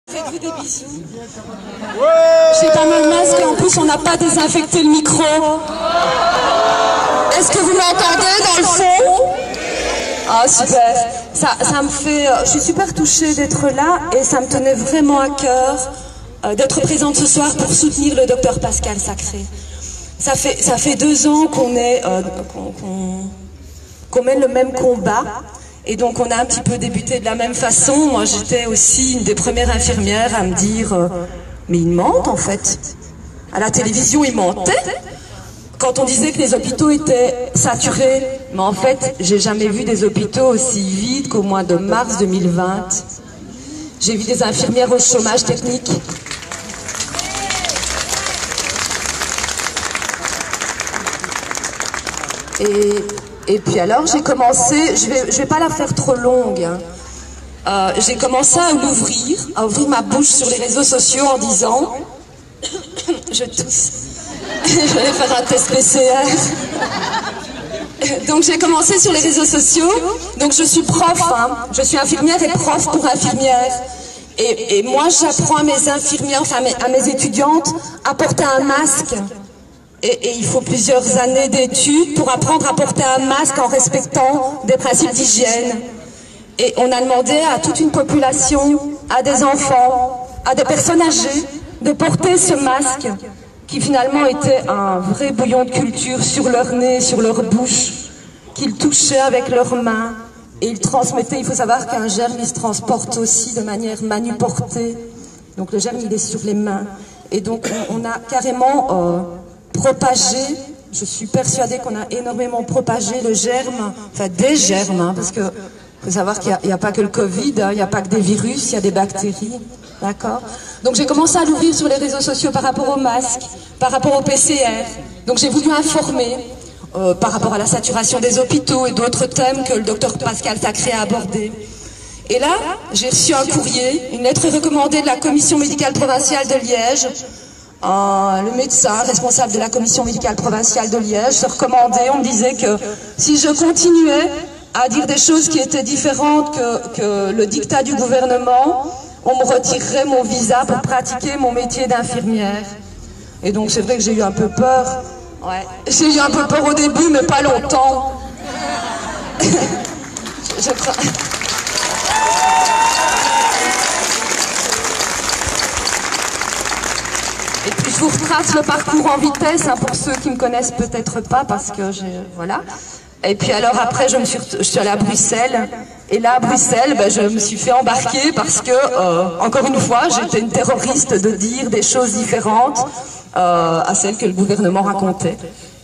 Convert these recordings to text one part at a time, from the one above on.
Faites-vous des bisous. J'ai pas mal masque et en plus on n'a pas désinfecté le micro. Est-ce que vous m'entendez dans le fond? Ah super. Ça me fait... je suis super touchée d'être là et ça me tenait vraiment à cœur d'être présente ce soir pour soutenir le docteur Pascal Sacré. Ça fait 2 ans qu'on mène le même combat. Et donc on a un petit peu débuté de la même façon. Moi j'étais aussi une des premières infirmières à me dire mais ils mentent en fait. À la télévision ils mentaient. Quand on disait que les hôpitaux étaient saturés. Mais en fait j'ai jamais vu des hôpitaux aussi vides qu'au mois de mars 2020. J'ai vu des infirmières au chômage technique. Et puis alors j'ai commencé, je vais pas la faire trop longue, hein. J'ai commencé à ouvrir ma bouche sur les réseaux sociaux en disant, je tousse, je vais faire un test PCR. Donc j'ai commencé sur les réseaux sociaux, donc je suis prof, hein. Je suis infirmière et prof pour infirmières. Et moi j'apprends à mes infirmières, enfin à mes étudiantes à porter un masque. Et il faut plusieurs années d'études pour apprendre à porter un masque en respectant des principes d'hygiène. Et on a demandé à toute une population, à des enfants, à des personnes âgées, de porter ce masque qui finalement était un vrai bouillon de culture sur leur nez, sur leur bouche, qu'ils touchaient avec leurs mains. Et ils transmettaient, il faut savoir qu'un germe, il se transporte aussi de manière manuportée. Donc le germe, il est sur les mains. Et donc on a carrément... propagé, je suis persuadée qu'on a énormément propagé le germe, enfin des germes, hein, parce que faut savoir qu'il n'y a pas que le Covid, hein, il n'y a pas que des virus, il y a des bactéries, d'accord? Donc j'ai commencé à l'ouvrir sur les réseaux sociaux par rapport au masque, par rapport au PCR. Donc j'ai voulu informer par rapport à la saturation des hôpitaux et d'autres thèmes que le docteur Pascal Sacré a abordés. Et là, j'ai reçu un courrier, une lettre recommandée de la commission médicale provinciale de Liège. Le médecin responsable de la commission médicale provinciale de Liège se recommandait, on me disait que si je continuais à dire des choses qui étaient différentes que le dictat du gouvernement, on me retirerait mon visa pour pratiquer mon métier d'infirmière. Et donc c'est vrai que j'ai eu un peu peur. Ouais. J'ai eu un peu peur au début, mais pas longtemps. je crains... Et puis je vous retrace le parcours en vitesse, hein, pour ceux qui ne me connaissent peut-être pas, parce que voilà. Et puis alors après je suis allée à Bruxelles, et là à Bruxelles je me suis fait embarquer parce que, encore une fois, j'étais une terroriste de dire des choses différentes à celles que le gouvernement racontait.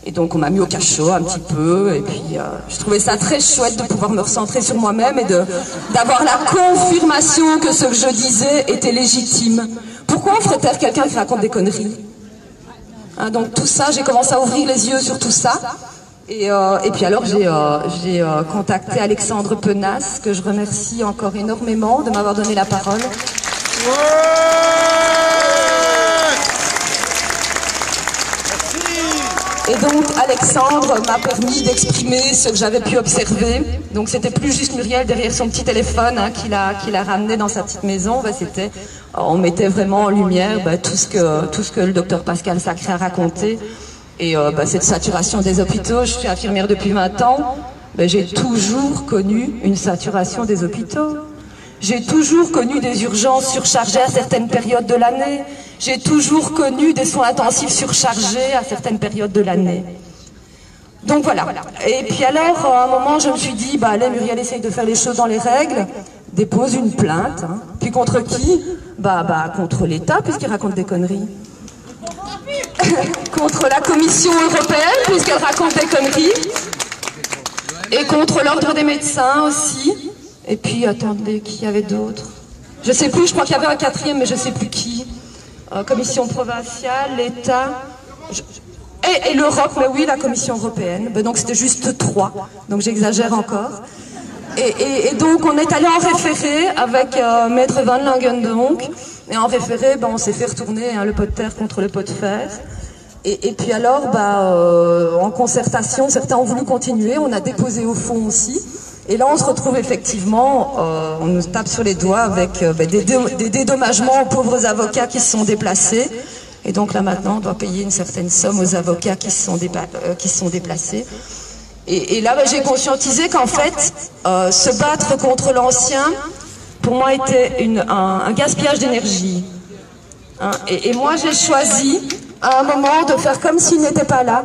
Et donc on m'a mis au cachot un petit peu, et puis je trouvais ça très chouette de pouvoir me recentrer sur moi-même et d'avoir la confirmation que ce que je disais était légitime. Pourquoi on ferait taire quelqu'un qui raconte des conneries, hein? Donc tout ça, j'ai commencé à ouvrir les yeux sur tout ça. Et puis alors j'ai contacté Alexandre Penas, que je remercie encore énormément de m'avoir donné la parole. Et donc Alexandre m'a permis d'exprimer ce que j'avais pu observer. Donc c'était plus juste Muriel derrière son petit téléphone, hein, qui l'a ramené dans sa petite maison. On mettait vraiment en lumière tout ce que le docteur Pascal Sacré a raconté. Et cette saturation des hôpitaux, je suis infirmière depuis 20 ans, j'ai toujours connu une saturation des hôpitaux. J'ai toujours connu des urgences surchargées à certaines périodes de l'année. J'ai toujours connu des soins intensifs surchargés à certaines périodes de l'année. Donc voilà. Et puis alors, à un moment, je me suis dit, allez, Muriel essaye de faire les choses dans les règles, dépose une plainte. Hein. Puis contre qui? Contre l'État, puisqu'il raconte des conneries. Contre la Commission européenne, puisqu'elle raconte des conneries. Et contre l'ordre des médecins aussi. Et puis, attendez, qui y avait d'autres? Je sais plus, je crois qu'il y avait un 4e, mais je sais plus qui. Commission provinciale, l'État... Et l'Europe, mais oui, la Commission européenne. Donc c'était juste 3, donc j'exagère encore. Et donc on est allé en référé avec Maître Van Langen donc. Et en référé, on s'est fait retourner, hein, le pot de terre contre le pot de fer. Et puis alors, en concertation, certains ont voulu continuer, on a déposé au fond aussi. Et là, on se retrouve effectivement, on nous tape sur les doigts avec des dédommagements aux pauvres avocats qui se sont déplacés. Et donc là, maintenant, on doit payer une certaine somme aux avocats qui se sont déplacés. Et là, j'ai conscientisé qu'en fait, se battre contre l'ancien, pour moi, était un gaspillage d'énergie. Hein, et moi, j'ai choisi, à un moment, de faire comme s'il n'était pas là,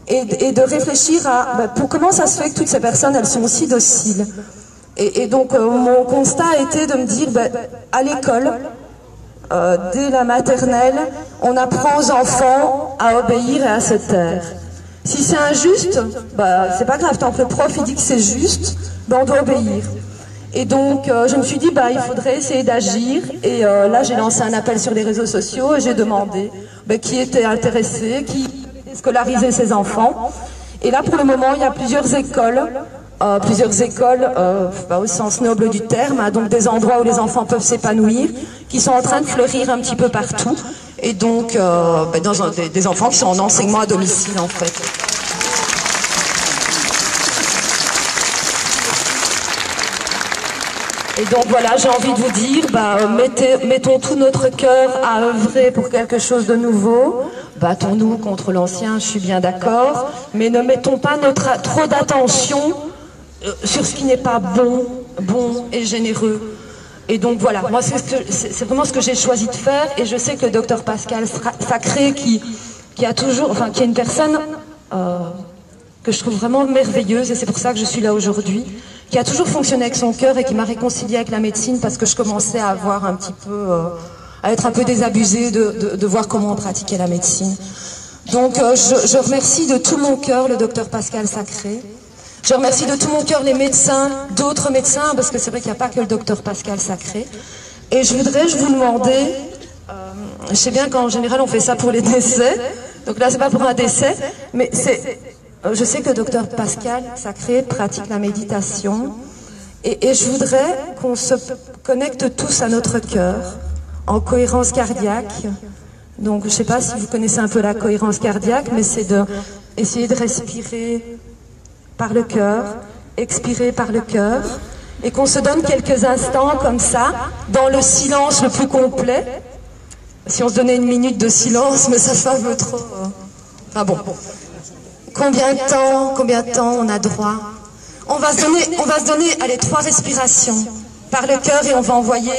et de réfléchir à pour comment ça se fait que toutes ces personnes, elles sont aussi dociles. Et donc, mon constat a été de me dire, à l'école, dès la maternelle, on apprend aux enfants à obéir et à se taire. Si c'est injuste, c'est pas grave, tant que le prof il dit que c'est juste, on doit obéir. Et donc je me suis dit il faudrait essayer d'agir, et là j'ai lancé un appel sur les réseaux sociaux et j'ai demandé qui était intéressé, qui avait scolarisé ses enfants. Et là pour le moment il y a plusieurs écoles au sens noble du terme, hein, donc des endroits où les enfants peuvent s'épanouir, qui sont en train de fleurir un petit peu partout. Et donc, des enfants qui sont en enseignement à domicile, en fait. Et donc voilà, j'ai envie de vous dire, mettons tout notre cœur à œuvrer pour quelque chose de nouveau. Battons-nous contre l'ancien, je suis bien d'accord, mais ne mettons pas trop d'attention sur ce qui n'est pas bon et généreux. Et donc voilà, moi c'est vraiment ce que j'ai choisi de faire, et je sais que le docteur Pascal Sacré, qui est une personne que je trouve vraiment merveilleuse, et c'est pour ça que je suis là aujourd'hui, qui a toujours fonctionné avec son cœur et qui m'a réconciliée avec la médecine parce que je commençais à avoir un petit peu, à être un peu désabusée de voir comment on pratiquait la médecine. Donc je remercie de tout mon cœur le docteur Pascal Sacré. Je remercie de tout mon cœur les médecins, d'autres médecins, parce que c'est vrai qu'il n'y a pas que le docteur Pascal Sacré. Et je voudrais vous demander, je sais bien qu'en général on fait ça pour les décès, donc là c'est pas pour un décès, mais je sais que le docteur Pascal Sacré pratique la méditation, et je voudrais qu'on se connecte tous à notre cœur, en cohérence cardiaque. Donc je ne sais pas si vous connaissez un peu la cohérence cardiaque, mais c'est d'essayer de respirer par le cœur, expirer par le cœur, et qu'on se donne quelques instants comme ça, dans le silence le plus complet. Si on se donnait une minute de silence, mais ça fait un peu trop... Enfin bon. Combien de temps on a droit? On va se donner, allez, 3 respirations par le cœur, et on va envoyer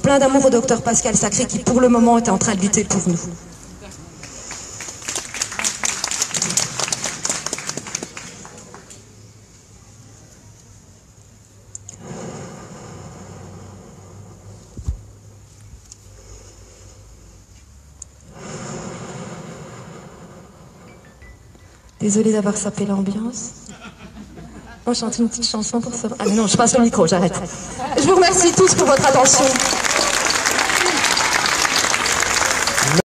plein d'amour au docteur Pascal Sacré, qui pour le moment est en train de lutter pour nous. Désolée d'avoir sapé l'ambiance. On chante une petite chanson pour ça. Ah non, je passe le micro, j'arrête. Je vous remercie tous pour votre attention.